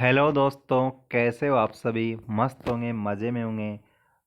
Hello दोस्तों, कैसे हो आप सभी। मस्त होंगे, मज़े में होंगे।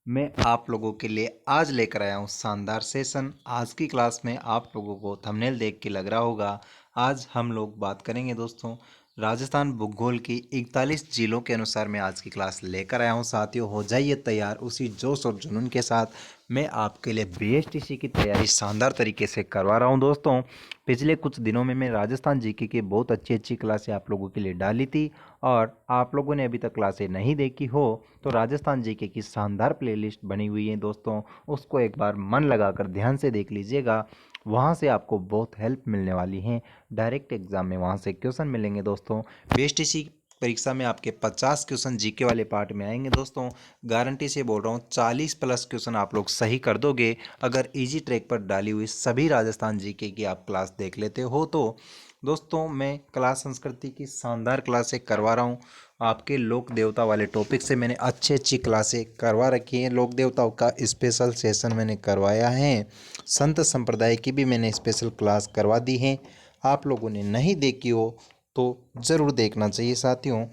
मैं आप लोगों के लिए आज लेकर आया हूँ शानदार सेशन। आज की क्लास में आप लोगों को थंबनेल देख के लग रहा होगा, आज हम लोग बात करेंगे दोस्तों राजस्थान भूगोल की 41 जिलों के अनुसार मैं आज की क्लास लेकर आया हूँ। साथियों, हो जाइए तैयार, उसी जोश और जुनून के साथ मैं आपके लिए बीएसटीसी की तैयारी शानदार तरीके से करवा रहा हूँ दोस्तों। पिछले कुछ दिनों में मैं राजस्थान जीके की बहुत अच्छी अच्छी क्लासें आप लोगों के लिए डाली थी, और आप लोगों ने अभी तक क्लासें नहीं देखी हो तो राजस्थान जीके की शानदार प्लेलिस्ट बनी हुई है दोस्तों, उसको एक बार मन लगाकर ध्यान से देख लीजिएगा। वहाँ से आपको बहुत हेल्प मिलने वाली है। डायरेक्ट एग्जाम में वहाँ से क्वेश्चन मिलेंगे दोस्तों। बीएसटीसी परीक्षा में आपके 50 क्वेश्चन जीके वाले पार्ट में आएंगे दोस्तों। गारंटी से बोल रहा हूँ, 40 प्लस क्वेश्चन आप लोग सही कर दोगे अगर इजी ट्रैक पर डाली हुई सभी राजस्थान जीके की आप क्लास देख लेते हो तो। दोस्तों, मैं कला संस्कृति की शानदार क्लासें करवा रहा हूँ। आपके लोक देवता वाले टॉपिक से मैंने अच्छी अच्छी क्लासें करवा रखी हैं। लोक देवताओं का स्पेशल सेशन मैंने करवाया है। संत संप्रदाय की भी मैंने स्पेशल क्लास करवा दी है। आप लोगों ने नहीं देखी हो तो ज़रूर देखना चाहिए साथियों।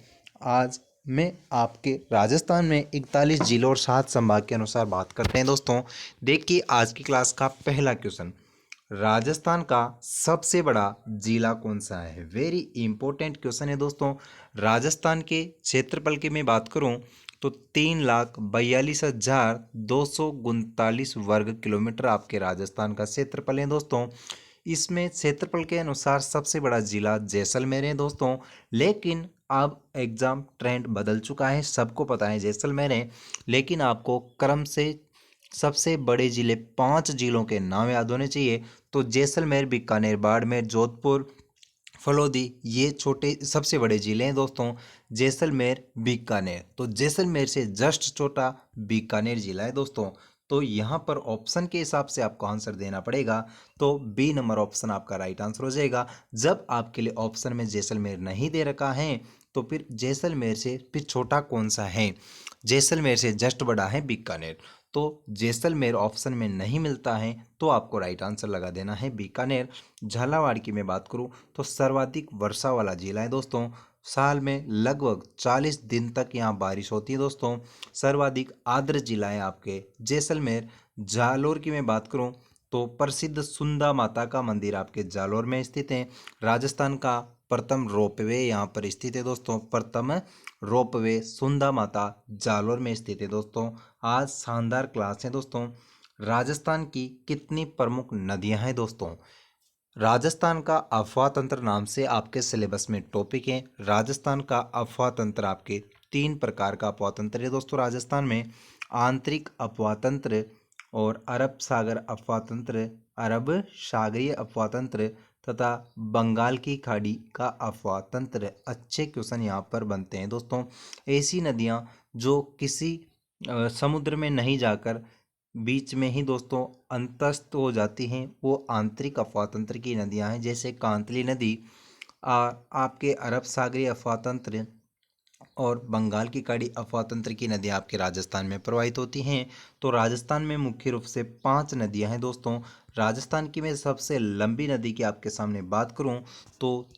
आज मैं आपके राजस्थान में 41 जिलों और 7 संभाग के अनुसार बात करते हैं दोस्तों। देखिए आज की क्लास का पहला क्वेश्चन, राजस्थान का सबसे बड़ा जिला कौन सा है। वेरी इंपॉर्टेंट क्वेश्चन है दोस्तों। राजस्थान के क्षेत्रफल की मैं बात करूं तो 3,42,239 वर्ग किलोमीटर आपके राजस्थान का क्षेत्रफल है दोस्तों। इसमें क्षेत्रफल के अनुसार सबसे बड़ा जिला जैसलमेर है दोस्तों। लेकिन अब एग्जाम ट्रेंड बदल चुका है, सबको पता है जैसलमेर है, लेकिन आपको क्रम से सबसे बड़े जिले 5 जिलों के नाम याद होने चाहिए। तो जैसलमेर, बीकानेर, बाड़मेर, जोधपुर, फलोदी, ये छोटे सबसे बड़े जिले हैं दोस्तों। जैसलमेर, बीकानेर, तो जैसलमेर से जस्ट छोटा बीकानेर जिला है दोस्तों। तो यहाँ पर ऑप्शन के हिसाब से आपको आंसर देना पड़ेगा, तो बी नंबर ऑप्शन आपका राइट आंसर हो जाएगा। जब आपके लिए ऑप्शन में जैसलमेर नहीं दे रखा है तो फिर जैसलमेर से फिर छोटा कौन सा है। जैसलमेर से जस्ट बड़ा है बीकानेर, तो जैसलमेर ऑप्शन में नहीं मिलता है तो आपको राइट आंसर लगा देना है बीकानेर। झालावाड़ की मैं बात करूं तो सर्वाधिक वर्षा वाला जिला है दोस्तों। साल में लगभग 40 दिन तक यहाँ बारिश होती है दोस्तों। सर्वाधिक आर्द्र जिला है आपके जैसलमेर। जालोर की मैं बात करूं तो प्रसिद्ध सुंदा माता का मंदिर आपके जालोर में स्थित है। राजस्थान का प्रथम रोपवे यहाँ पर स्थित है दोस्तों। प्रथम रोपवे सुंदा माता जालोर में स्थित है दोस्तों। आज शानदार क्लास है दोस्तों। राजस्थान की कितनी प्रमुख नदियां हैं दोस्तों। राजस्थान का अफवाह तंत्र नाम से आपके सिलेबस में टॉपिक है। राजस्थान का अफवाह तंत्र आपके 3 प्रकार का अफवाह तंत्र है दोस्तों राजस्थान में। आंतरिक अफवाह तंत्र और अरब सागर अफवाह तंत्र, अरब सागरीय अफवाह तंत्र तथा बंगाल की खाड़ी का अफवाह तंत्र। अच्छे क्वेश्चन यहाँ पर बनते हैं दोस्तों। ऐसी नदियाँ जो किसी समुद्र में नहीं जाकर बीच में ही दोस्तों अंतस्थ हो जाती हैं, वो आंतरिक अफवाह तंत्र की नदियां हैं। जैसे कांतली नदी आपके अरब सागरीय अफवाह तंत्र और बंगाल की खाड़ी अफवाह तंत्र की नदियां आपके राजस्थान में प्रवाहित होती हैं। तो राजस्थान में मुख्य रूप से 5 नदियां हैं दोस्तों। राजस्थान की मैं सबसे लंबी नदी की आपके सामने बात करूं तो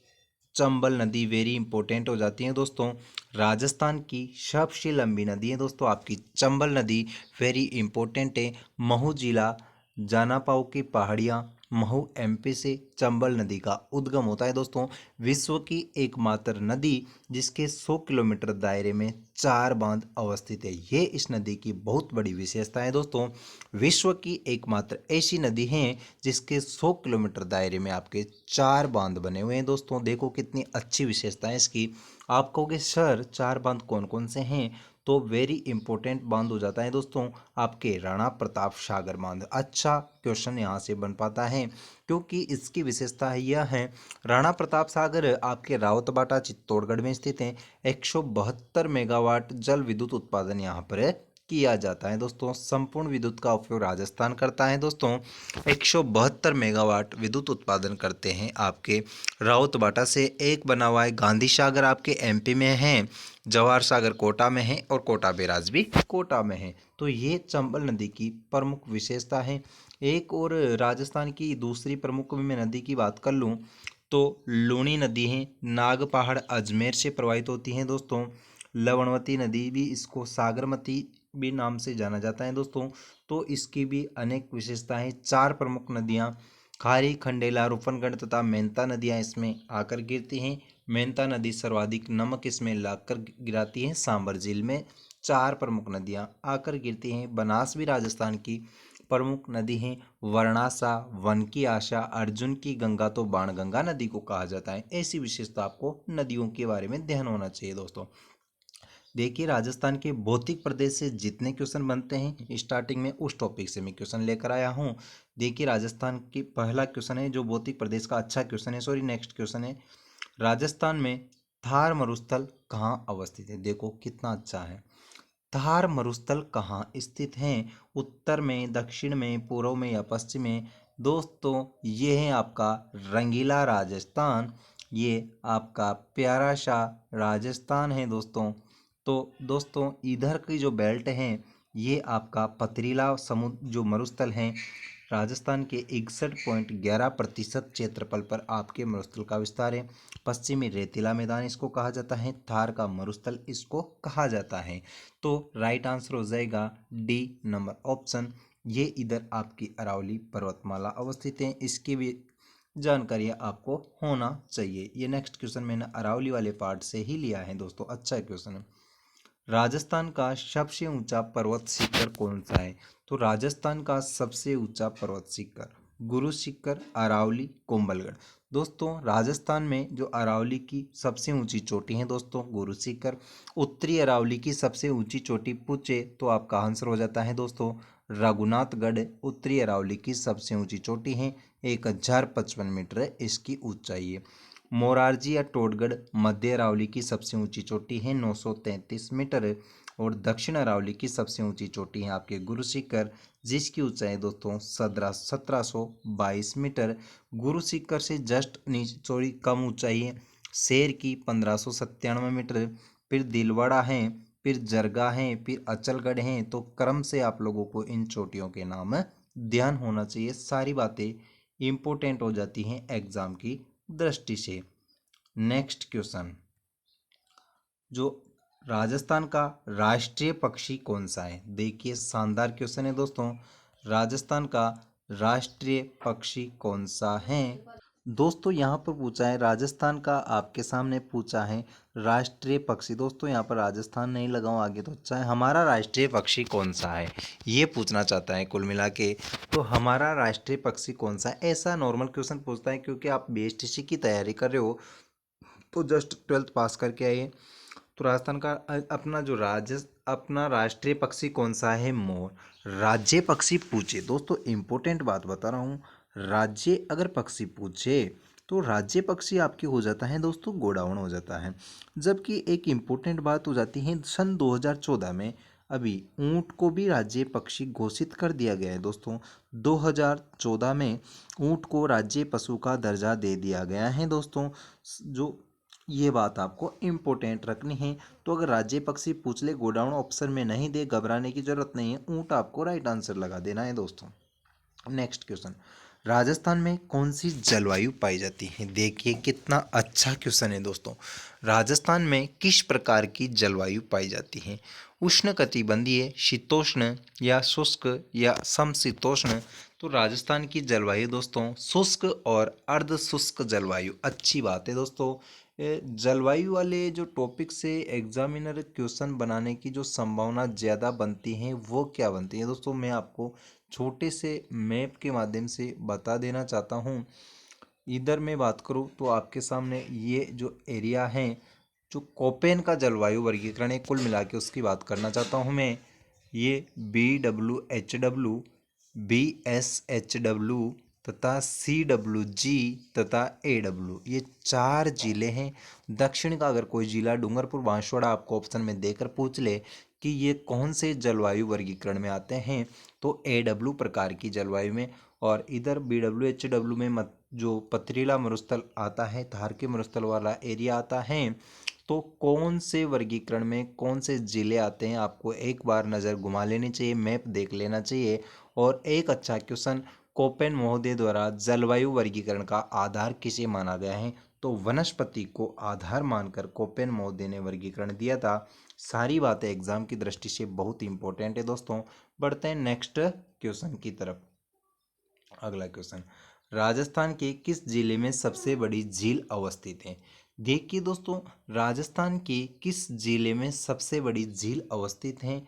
चंबल नदी वेरी इंपॉर्टेंट हो जाती है दोस्तों। राजस्थान की सबसे लंबी नदी है दोस्तों आपकी चंबल नदी, वेरी इंपॉर्टेंट है। महू जिला, जानापाव की पहाड़ियाँ, महू एमपी से चंबल नदी का उद्गम होता है दोस्तों। विश्व की एकमात्र नदी जिसके 100 किलोमीटर दायरे में 4 बांध अवस्थित है, ये इस नदी की बहुत बड़ी विशेषता है दोस्तों। विश्व की एकमात्र ऐसी नदी है जिसके 100 किलोमीटर दायरे में आपके 4 बांध बने हुए हैं दोस्तों। देखो कितनी अच्छी विशेषता है इसकी। आप कहोगे सर 4 बांध कौन कौन से हैं, तो वेरी इंपॉर्टेंट बांध हो जाता है दोस्तों आपके राणा प्रताप सागर बांध। अच्छा क्वेश्चन यहाँ से बन पाता है क्योंकि इसकी विशेषता यह है, राणा प्रताप सागर आपके रावतबाटा चित्तौड़गढ़ में स्थित है। 172 मेगावाट जल विद्युत उत्पादन यहाँ पर किया जाता है दोस्तों। संपूर्ण विद्युत का उपयोग राजस्थान करता है दोस्तों। 172 मेगावाट विद्युत उत्पादन करते हैं आपके राउतबाटा से। एक बना हुआ है गांधी सागर आपके एमपी में है, जवाहर सागर कोटा में है और कोटा बैराज भी कोटा में है। तो ये चंबल नदी की प्रमुख विशेषता है। एक और राजस्थान की दूसरी प्रमुख मैं नदी की बात कर लूँ तो लूनी नदी है, नाग पहाड़ अजमेर से प्रवाहित होती हैं दोस्तों। लवणवती नदी भी, इसको सागरमती भी नाम से जाना जाता है दोस्तों। तो इसकी भी अनेक विशेषताएं। चार प्रमुख नदियां खारी, खंडेला, रूपनगढ़ तथा मेंता नदियां इसमें आकर गिरती हैं। मेंता नदी सर्वाधिक नमक इसमें लाकर गिराती है सांबर झील में। चार प्रमुख नदियां आकर गिरती हैं। बनास भी राजस्थान की प्रमुख नदी है। वर्णासा, वन की आशा, अर्जुन की गंगा तो बाणगंगा नदी को कहा जाता है। ऐसी विशेषता आपको नदियों के बारे में ध्यान होना चाहिए दोस्तों। देखिए, राजस्थान के भौतिक प्रदेश से जितने क्वेश्चन बनते हैं स्टार्टिंग में उस टॉपिक से मैं क्वेश्चन लेकर आया हूँ। देखिए, राजस्थान की पहला क्वेश्चन है जो भौतिक प्रदेश का अच्छा क्वेश्चन है, सॉरी नेक्स्ट क्वेश्चन है, राजस्थान में थार मरुस्थल कहाँ अवस्थित है। देखो कितना अच्छा है। थार मरुस्थल कहाँ स्थित हैं? उत्तर में, दक्षिण में, पूर्व में या पश्चिम में? दोस्तों ये है आपका रंगीला राजस्थान, ये आपका प्यारा सा राजस्थान है दोस्तों। तो दोस्तों इधर की जो बेल्ट है ये आपका पथरीला समुद्र जो मरुस्थल हैं राजस्थान के 61.11% क्षेत्रफल पर आपके मरुस्थल का विस्तार है। पश्चिमी रेतीला मैदान इसको कहा जाता है। थार का मरुस्थल इसको कहा जाता है। तो राइट आंसर हो जाएगा डी नंबर ऑप्शन। ये इधर आपकी अरावली पर्वतमाला अवस्थित है। इसकी भी जानकारी आपको होना चाहिए। ये नेक्स्ट क्वेश्चन मैंने अरावली वाले पार्ट से ही लिया है दोस्तों, अच्छा क्वेश्चन है। राजस्थान का सबसे ऊंचा पर्वत शिखर कौन सा है? तो राजस्थान का सबसे ऊंचा पर्वत शिखर गुरु शिखर, अरावली, कुंभलगढ़। दोस्तों राजस्थान में जो अरावली की सबसे ऊंची चोटी है दोस्तों गुरु शिखर। उत्तरी अरावली की सबसे ऊंची चोटी पूछे तो आपका आंसर हो जाता है दोस्तों रघुनाथगढ़। उत्तरी अरावली की सबसे ऊंची चोटी है, 1055 मीटर है इसकी ऊंचाई है। मोरारजी या टोडगढ़ मध्य अरावली की सबसे ऊंची चोटी है, 933 मीटर। और दक्षिण अरावली की सबसे ऊंची चोटी है आपके गुरु शिखर, जिसकी ऊंचाई दोस्तों 1722 मीटर। गुरु शिखर से जस्ट नीचे थोड़ी कम ऊंचाई है शेर की, 1597 मीटर। फिर दिलवाड़ा है, फिर जरगा है, फिर अचलगढ़ है। तो क्रम से आप लोगों को इन चोटियों के नाम ध्यान होना चाहिए। सारी बातें इंपॉर्टेंट हो जाती हैं एग्जाम की दृष्टि से। नेक्स्ट क्वेश्चन, जो राजस्थान का राष्ट्रीय पक्षी कौन सा है? देखिए शानदार क्वेश्चन है दोस्तों। राजस्थान का राष्ट्रीय पक्षी कौन सा है? दोस्तों यहाँ पर पूछा है राजस्थान का, आपके सामने पूछा है राष्ट्रीय पक्षी। दोस्तों यहाँ पर राजस्थान नहीं लगाऊं आगे तो अच्छा है। हमारा राष्ट्रीय पक्षी कौन सा है ये पूछना चाहता है कुल मिला के। तो हमारा राष्ट्रीय पक्षी कौन सा है, ऐसा नॉर्मल क्वेश्चन पूछता है क्योंकि आप बीएसटीसी की तैयारी कर रहे हो तो जस्ट 12th पास करके आइए। तो राजस्थान का अपना राष्ट्रीय पक्षी कौन सा है? मोर। राज्य पक्षी पूछे दोस्तों, इंपॉर्टेंट बात बता रहा हूँ, राज्य अगर पक्षी पूछे तो राज्य पक्षी आपकी हो जाता है दोस्तों गोडाउन हो जाता है। जबकि एक इम्पोर्टेंट बात हो जाती है, सन 2014 में अभी ऊंट को भी राज्य पक्षी घोषित कर दिया गया है दोस्तों। 2014 में ऊंट को राज्य पशु का दर्जा दे दिया गया है दोस्तों। जो ये बात आपको इम्पोर्टेंट रखनी है। तो अगर राज्य पक्षी पूछ ले गोडाउन ऑप्शन में नहीं दे, घबराने की जरूरत नहीं है, ऊंट आपको राइट आंसर लगा देना है दोस्तों। नेक्स्ट क्वेश्चन, राजस्थान में कौन सी जलवायु पाई जाती है? देखिए कितना अच्छा क्वेश्चन है दोस्तों। राजस्थान में किस प्रकार की जलवायु पाई जाती है? उष्णकटिबंधीय, शीतोष्ण या शुष्क या समशीतोष्ण? तो राजस्थान की जलवायु दोस्तों शुष्क और अर्ध शुष्क जलवायु। अच्छी बात है दोस्तों। जलवायु वाले जो टॉपिक से एग्जामिनर क्वेश्चन बनाने की जो संभावना ज़्यादा बनती है वो क्या बनती है दोस्तों, मैं आपको छोटे से मैप के माध्यम से बता देना चाहता हूँ। इधर मैं बात करूँ तो आपके सामने ये जो एरिया है, जो कोपेन का जलवायु वर्गीकरण है कुल मिला के उसकी बात करना चाहता हूँ मैं। ये BWHW, BSHW तथा CWG तथा AW, ये चार जिले हैं। दक्षिण का अगर कोई जिला डूंगरपुर बांसवाड़ा आपको ऑप्शन में देकर पूछ ले कि ये कौन से जलवायु वर्गीकरण में आते हैं तो AW प्रकार की जलवायु में। और इधर BWHW में जो पथरीला मरुस्थल आता है, थार के मरुस्थल वाला एरिया आता है। तो कौन से वर्गीकरण में कौन से जिले आते हैं आपको एक बार नज़र घुमा लेनी चाहिए, मैप देख लेना चाहिए। और एक अच्छा क्वेश्चन कोपेन महोदय द्वारा जलवायु वर्गीकरण का आधार किसे माना गया है? तो वनस्पति को आधार मानकर कोपेन महोदय ने वर्गीकरण दिया था। सारी बातें एग्जाम की दृष्टि से बहुत इंपॉर्टेंट है दोस्तों। बढ़ते हैं नेक्स्ट क्वेश्चन की तरफ। अगला क्वेश्चन, राजस्थान के किस जिले में सबसे बड़ी झील अवस्थित है? देखिए दोस्तों, राजस्थान के किस जिले में सबसे बड़ी झील अवस्थित है?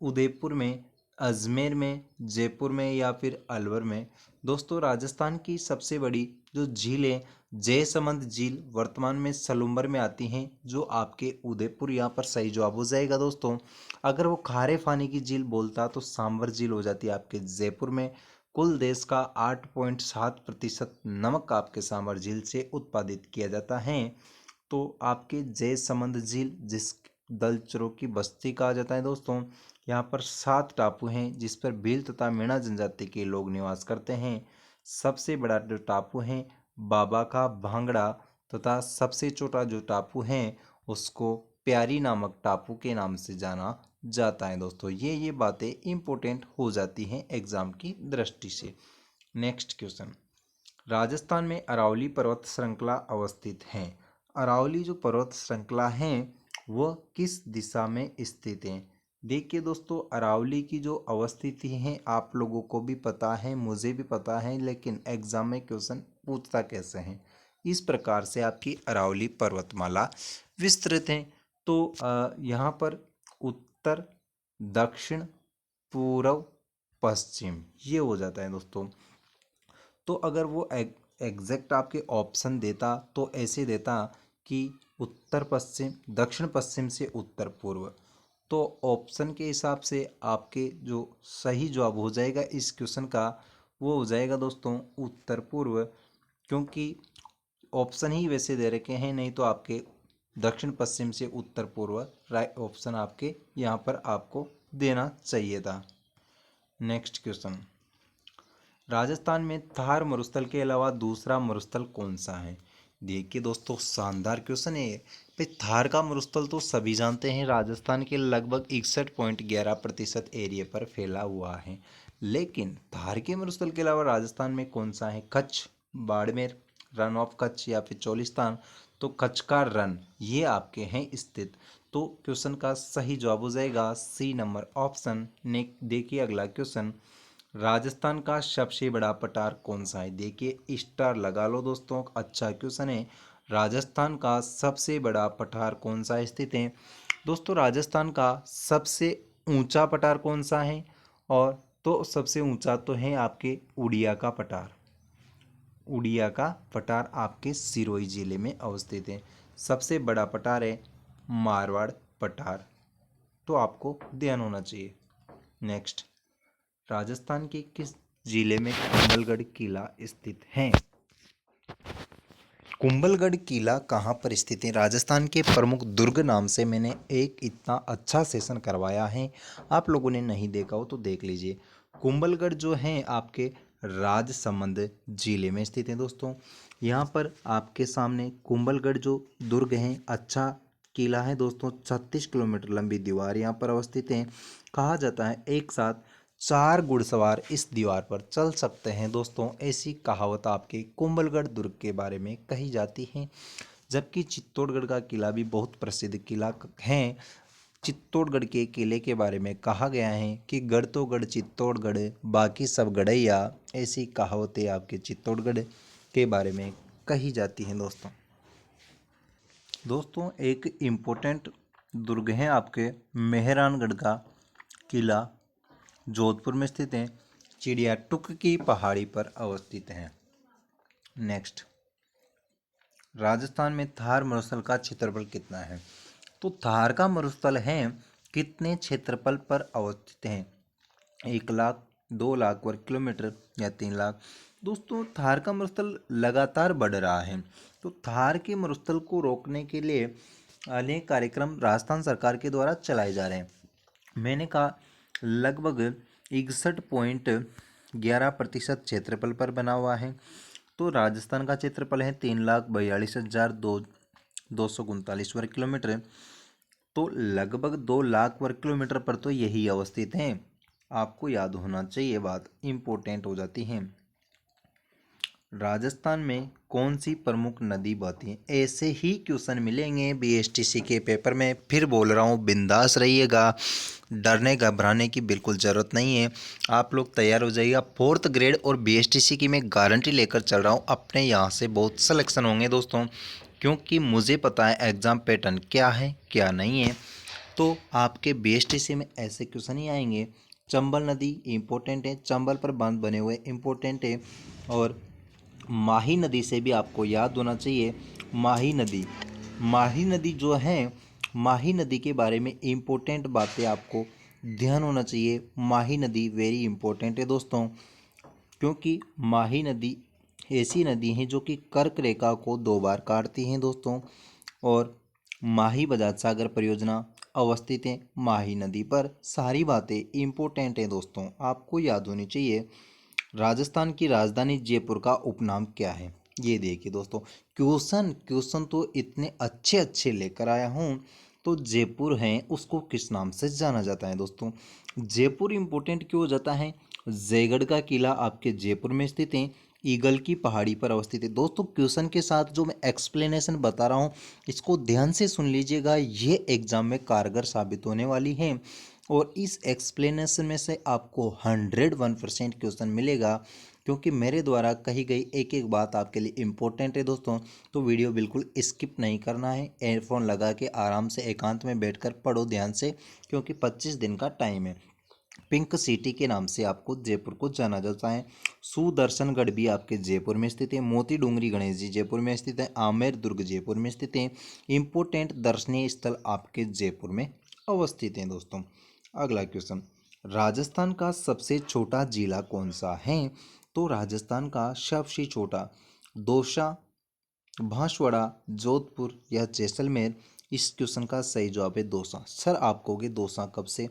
उदयपुर में, अजमेर में, जयपुर में या फिर अलवर में? दोस्तों, राजस्थान की सबसे बड़ी जो झील है जयसमंद झील वर्तमान में सलूम्बर में आती हैं, जो आपके उदयपुर यहाँ पर सही जवाब हो जाएगा दोस्तों। अगर वो खारे पानी की झील बोलता तो सांभर झील हो जाती है आपके जयपुर में। कुल देश का 8.7% नमक आपके सांभर झील से उत्पादित किया जाता है। तो आपके जयसमंद झील, जिस दलचरों की बस्ती कहा जाता है दोस्तों, यहाँ पर 7 टापू हैं जिस पर भील तथा मीणा जनजाति के लोग निवास करते हैं। सबसे बड़ा जो टापू है बाबा का भांगड़ा, तथा सबसे छोटा जो टापू है उसको प्यारी नामक टापू के नाम से जाना जाता है दोस्तों। ये बातें इंपॉर्टेंट हो जाती हैं एग्जाम की दृष्टि से। नेक्स्ट क्वेश्चन, राजस्थान में अरावली पर्वत श्रृंखला अवस्थित है। अरावली जो पर्वत श्रृंखला है वह किस दिशा में स्थित है? देखिए दोस्तों, अरावली की जो अवस्थिति है आप लोगों को भी पता है, मुझे भी पता है, लेकिन एग्जाम में क्वेश्चन पूछता कैसे है। इस प्रकार से आपकी अरावली पर्वतमाला विस्तृत है। तो यहाँ पर उत्तर, दक्षिण, पूर्व, पश्चिम ये हो जाता है दोस्तों। तो अगर वो एग्जैक्ट आपके ऑप्शन देता तो ऐसे देता कि उत्तर पश्चिम, दक्षिण पश्चिम से उत्तर पूर्व। तो ऑप्शन के हिसाब से आपके जो सही जवाब हो जाएगा इस क्वेश्चन का वो हो जाएगा दोस्तों उत्तर पूर्व, क्योंकि ऑप्शन ही वैसे दे रखे हैं। नहीं तो आपके दक्षिण पश्चिम से उत्तर पूर्व राइट ऑप्शन आपके यहाँ पर आपको देना चाहिए था। नेक्स्ट क्वेश्चन, राजस्थान में थार मरुस्थल के अलावा दूसरा मरुस्थल कौन सा है? देखिए दोस्तों, शानदार क्वेश्चन है भाई। थार का मरुस्थल तो सभी जानते हैं, राजस्थान के लगभग 61.11% एरिया पर फैला हुआ है। लेकिन थार के मरुस्थल के अलावा राजस्थान में कौन सा है? कच्छ, बाड़मेर, रन ऑफ कच्छ या फिर चोलिस्तान। तो कच्छ का रन ये आपके हैं स्थित। तो क्वेश्चन का सही जवाब हो जाएगा सी नंबर ऑप्शन। देखिए अगला क्वेश्चन, राजस्थान का सबसे बड़ा पठार कौन सा है? देखिए स्टार लगा लो दोस्तों, अच्छा क्वेश्चन है। राजस्थान का सबसे बड़ा पठार कौन सा स्थित है? दोस्तों, राजस्थान का सबसे ऊंचा पठार कौन सा है? और तो सबसे ऊंचा तो है आपके उड़िया का पठार। उड़िया का पठार आपके सिरोही जिले में अवस्थित है। सबसे बड़ा पठार है मारवाड़ पठार। तो आपको ध्यान होना चाहिए। नेक्स्ट, राजस्थान के किस जिले में कुंभलगढ़ किला स्थित है? कुंभलगढ़ किला कहाँ पर स्थित है? राजस्थान के प्रमुख दुर्ग नाम से मैंने एक इतना अच्छा सेशन करवाया है, आप लोगों ने नहीं देखा हो तो देख लीजिए। कुंभलगढ़ जो है आपके राजसमंद जिले में स्थित है दोस्तों। यहाँ पर आपके सामने कुंभलगढ़ जो दुर्ग है अच्छा किला है दोस्तों। 36 किलोमीटर लंबी दीवार यहाँ पर अवस्थित है। कहा जाता है एक साथ 4 घुड़सवार इस दीवार पर चल सकते हैं दोस्तों, ऐसी कहावत आपके कुंभलगढ़ दुर्ग के बारे में कही जाती है। जबकि चित्तौड़गढ़ का किला भी बहुत प्रसिद्ध किला है। चित्तौड़गढ़ के किले के बारे में कहा गया है कि गढ़ तो गढ़ चित्तौड़गढ़, बाकी सब गढ़ैया। ऐसी कहावतें आपके चित्तौड़गढ़ के बारे में कही जाती हैं दोस्तों। दोस्तों, एक इम्पोर्टेंट दुर्ग है आपके मेहरानगढ़ का किला, जोधपुर में स्थित है। चिड़िया टुक की पहाड़ी पर अवस्थित है। नेक्स्ट, राजस्थान में थार मरुस्थल का क्षेत्रफल कितना है? तो थार का मरुस्थल है कितने क्षेत्रफल पर अवस्थित है? 1 लाख, 2 लाख वर्ग किलोमीटर या 3 लाख? दोस्तों, थार का मरुस्थल लगातार बढ़ रहा है। तो थार के मरुस्थल को रोकने के लिए अनेक कार्यक्रम राजस्थान सरकार के द्वारा चलाए जा रहे हैं। मैंने कहा लगभग 61.11% क्षेत्रफल पर बना हुआ है। तो राजस्थान का क्षेत्रफल है 3,42,239 वर्ग किलोमीटर। तो लगभग 2 लाख वर्ग किलोमीटर पर तो यही अवस्थित है। आपको याद होना चाहिए, बात इम्पोर्टेंट हो जाती है। राजस्थान में कौन सी प्रमुख नदी बहती है? ऐसे ही क्वेश्चन मिलेंगे बीएसटीसी के पेपर में। फिर बोल रहा हूँ, बिंदास रहिएगा, डरने घबराने की बिल्कुल ज़रूरत नहीं है। आप लोग तैयार हो जाइएगा। फोर्थ ग्रेड और बीएसटीसी की मैं गारंटी लेकर चल रहा हूँ, अपने यहाँ से बहुत सिलेक्शन होंगे दोस्तों, क्योंकि मुझे पता है एग्ज़ाम पैटर्न क्या है क्या नहीं है। तो आपके बीएसटीसी में ऐसे क्वेश्चन ही आएंगे। चंबल नदी इम्पोर्टेंट है, चंबल पर बांध बने हुए इम्पोर्टेंट है। और माही नदी से भी आपको याद होना चाहिए। माही नदी जो है, माही नदी के बारे में इम्पोर्टेंट बातें आपको ध्यान होना चाहिए। माही नदी वेरी इंपॉर्टेंट है दोस्तों, क्योंकि माही नदी ऐसी नदी है जो कि कर्क रेखा को 2 बार काटती हैं दोस्तों। और माही बजाज सागर परियोजना अवस्थित है माही नदी पर। सारी बातें इम्पोर्टेंट हैं दोस्तों, आपको याद होनी चाहिए। राजस्थान की राजधानी जयपुर का उपनाम क्या है? ये देखिए दोस्तों, क्वेश्चन क्वेश्चन तो इतने अच्छे अच्छे लेकर आया हूँ। तो जयपुर है, उसको किस नाम से जाना जाता है दोस्तों? जयपुर इंपॉर्टेंट क्यों हो जाता है? जयगढ़ का किला आपके जयपुर में स्थित है, ईगल की पहाड़ी पर अवस्थित है दोस्तों। क्वेश्चन के साथ जो मैं एक्सप्लेनेशन बता रहा हूँ, इसको ध्यान से सुन लीजिएगा, ये एग्जाम में कारगर साबित होने वाली है। और इस एक्सप्लेनेशन में से आपको 101% क्वेश्चन मिलेगा, क्योंकि मेरे द्वारा कही गई एक एक बात आपके लिए इम्पोर्टेंट है दोस्तों। तो वीडियो बिल्कुल स्किप नहीं करना है, एयरफोन लगा के आराम से एकांत में बैठकर पढ़ो ध्यान से, क्योंकि 25 दिन का टाइम है। पिंक सिटी के नाम से आपको जयपुर को जाना जाता है। सुदर्शनगढ़ भी आपके जयपुर में स्थित है। मोती डूंगरी गणेश जी जयपुर में स्थित है। आमेर दुर्ग जयपुर में स्थित है। इम्पोर्टेंट दर्शनीय स्थल आपके जयपुर में अवस्थित हैं दोस्तों। अगला क्वेश्चन, राजस्थान का सबसे छोटा जिला कौन सा है? तो राजस्थान का सबसे छोटा दौसा, बांसवाड़ा, जोधपुर या जैसलमेर? इस क्वेश्चन का सही जवाब है दौसा। सर आप कहोगे दौसा कब से?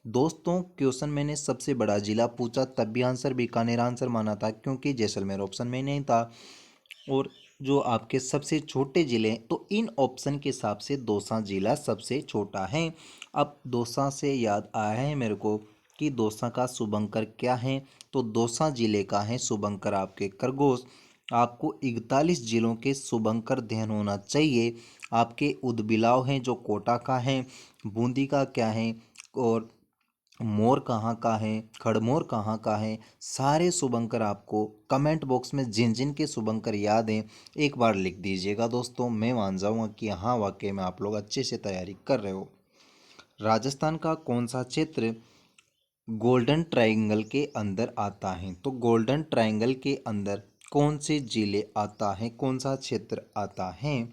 दोस्तों क्वेश्चन मैंने सबसे बड़ा जिला पूछा, तब भी आंसर बीकानेर आंसर माना था, क्योंकि जैसलमेर ऑप्शन में नहीं था। और जो आपके सबसे छोटे जिले, तो इन ऑप्शन के हिसाब से दौसा जिला सबसे छोटा है। अब दौसा से याद आया है मेरे को कि दौसा का शुभंकर क्या है? तो दौसा जिले का है शुभंकर आपके खरगोश। आपको 41 जिलों के शुभंकर ध्यान होना चाहिए। आपके उदबिलाव हैं जो कोटा का है, बूंदी का क्या है, और मोर कहाँ का है, खड़मोर कहाँ का है। सारे शुभंकर आपको कमेंट बॉक्स में जिन जिन के शुभंकर याद हैं एक बार लिख दीजिएगा दोस्तों, मैं मान जाऊँगा कि हाँ वाकई में आप लोग अच्छे से तैयारी कर रहे हो। राजस्थान का कौन सा क्षेत्र गोल्डन ट्रायंगल के अंदर आता है? तो गोल्डन ट्रायंगल के अंदर कौन से जिले आता है, कौन सा क्षेत्र आता है?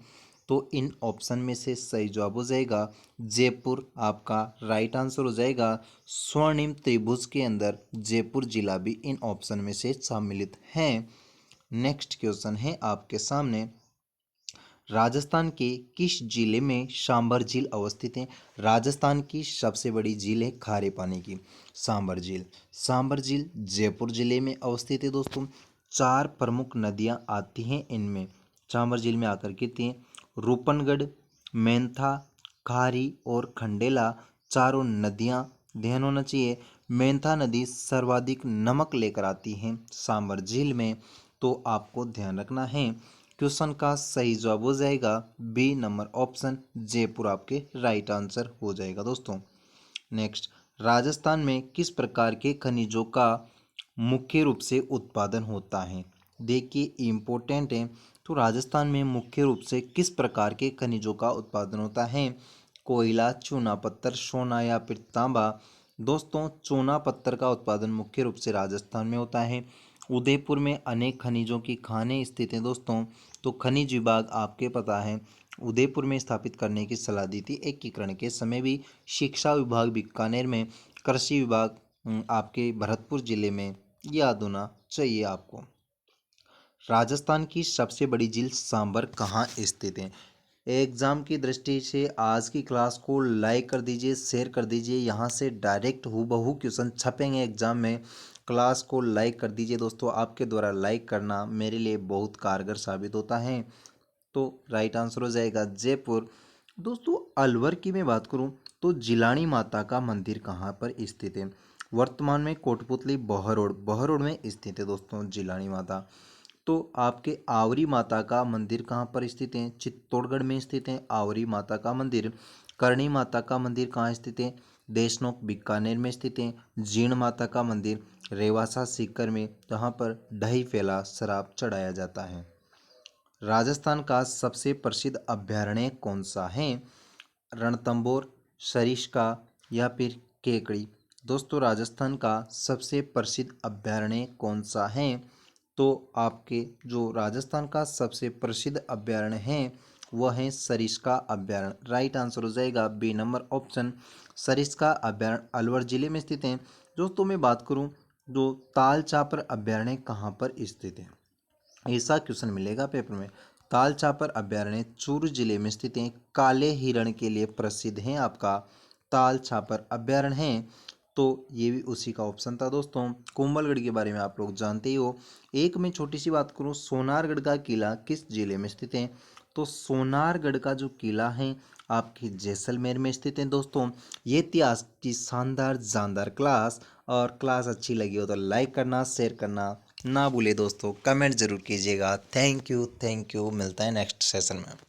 तो इन ऑप्शन में से सही जवाब हो जाएगा जयपुर, आपका राइट आंसर हो जाएगा। स्वर्णिम त्रिभुज के अंदर जयपुर जिला भी इन ऑप्शन में से सम्मिलित है। नेक्स्ट क्वेश्चन है आपके सामने, राजस्थान के किस जिले में सांबर झील अवस्थित है? राजस्थान की सबसे बड़ी झील है खारे पानी की, सांबर झील। सांबर झील जयपुर जिले में अवस्थित है दोस्तों। 4 प्रमुख नदियां आती हैं इनमें, सांबर झील में आकर गिरती हैं। रूपनगढ़, मेंथा, खारी और खंडेला, चारों नदियां ध्यान होना चाहिए। मेंथा नदी सर्वाधिक नमक लेकर आती है सांबर झील में, तो आपको ध्यान रखना है। क्वेश्चन का सही जवाब हो जाएगा बी नंबर ऑप्शन, जयपुर आपके राइट आंसर हो जाएगा दोस्तों। नेक्स्ट, राजस्थान में किस प्रकार के खनिजों का मुख्य रूप से उत्पादन होता है? देखिए इम्पोर्टेंट है। तो राजस्थान में मुख्य रूप से किस प्रकार के खनिजों का उत्पादन होता है? कोयला, चूना पत्थर, सोना या फिर तांबा? दोस्तों चूना पत्थर का उत्पादन मुख्य रूप से राजस्थान में होता है। उदयपुर में अनेक खनिजों की खानें स्थित हैं दोस्तों। तो खनिज विभाग आपके पता है उदयपुर में स्थापित करने की सलाह दी थी एकीकरण के समय भी। शिक्षा विभाग बीकानेर में, कृषि विभाग आपके भरतपुर जिले में, याद होना चाहिए आपको। राजस्थान की सबसे बड़ी झील सांबर कहाँ स्थित है? एग्जाम की दृष्टि से आज की क्लास को लाइक कर दीजिए, शेयर कर दीजिए, यहाँ से डायरेक्ट हूबहू क्वेश्चन छपेंगे एग्जाम में। क्लास को लाइक कर दीजिए दोस्तों, आपके द्वारा लाइक करना मेरे लिए बहुत कारगर साबित होता है। तो राइट आंसर हो जाएगा जयपुर। दोस्तों अलवर की मैं बात करूं तो जिलानी माता का मंदिर कहाँ पर स्थित है? वर्तमान में कोटपुतली बहरोड में स्थित है दोस्तों जिलानी माता। तो आपके आवरी माता का मंदिर कहाँ पर स्थित है? चित्तौड़गढ़ में स्थित है आवरी माता का मंदिर। करणी माता का मंदिर कहाँ स्थित है? देशनोक बीकानेर में स्थित है। जीण माता का मंदिर रेवासा सीकर में, जहाँ पर ढही फैला शराब चढ़ाया जाता है। राजस्थान का सबसे प्रसिद्ध अभयारण्य कौन सा है? रणथंभौर, सरिस्का या फिर केकड़ी। दोस्तों राजस्थान का सबसे प्रसिद्ध अभयारण्य कौन सा है? तो आपके जो राजस्थान का सबसे प्रसिद्ध अभयारण्य है वह है सरिस्का अभयारण्य। राइट आंसर हो जाएगा बी नंबर ऑप्शन, सरिस्का अभयारण्य अलवर जिले में स्थित है। दोस्तों मैं बात करूं जो ताल चापर अभयारण्य कहाँ पर स्थित है, ऐसा क्वेश्चन मिलेगा पेपर में। ताल चापर अभयारण्य चूरू जिले में स्थित है। काले हिरण के लिए प्रसिद्ध है आपका ताल छापर अभयारण्य है। तो ये भी उसी का ऑप्शन था दोस्तों। कोंबलगढ़ के बारे में आप लोग जानते ही हो। एक मैं छोटी सी बात करूं, सोनारगढ़ का किला किस जिले में स्थित है? तो सोनारगढ़ का जो किला है आपके जैसलमेर में स्थित है दोस्तों। ये इतिहास की शानदार जानदार क्लास, और क्लास अच्छी लगी हो तो लाइक करना, शेयर करना ना भूले दोस्तों, कमेंट जरूर कीजिएगा। थैंक यू मिलता है नेक्स्ट सेशन में।